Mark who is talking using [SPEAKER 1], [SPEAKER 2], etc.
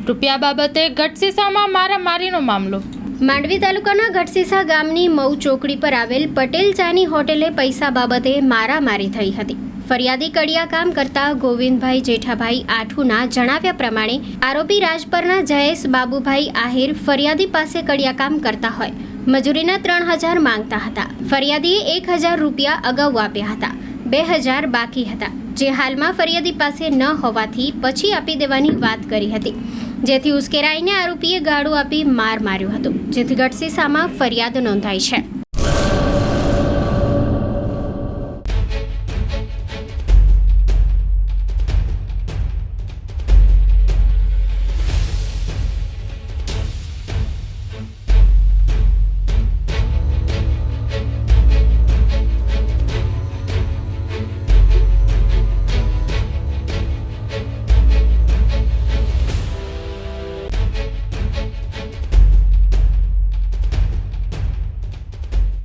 [SPEAKER 1] રૂપિયા બાબતે ગઢસીસામાં મારામારીનો મામલો।
[SPEAKER 2] માંડવી તાલુકાના ગઢસીસા ગામની મઉ ચોકડી પર આવેલ પટેલ ચાની હોટેલે પૈસા બાબતે મારામારી થઈ હતી। ફરિયાદી કડિયા કામ કરતા ગોવિંદભાઈ જેઠાભાઈ આઠુના જણાવ્યા પ્રમાણે આરોપી રાજપરના જયેશ બાબુભાઈ આહિર ફરિયાદી પાસે કડિયા કામ કરતા હોય મજૂરીના 3000 માંગતા હતા। ફરિયાદીએ 1000 રૂપિયા અગાઉ આપ્યા હતા, 2000 બાકી હતા, જે હાલમાં ફરિયાદી પાસે ન હોવાથી પછી આપી દેવાની વાત કરી હતી, જેથી ઉશ્કેરાઈને આરોપીએ ગાળો આપી માર માર્યો હતો, જેથી ગઢસીસામાં ફરિયાદ નોંધાઈ છે।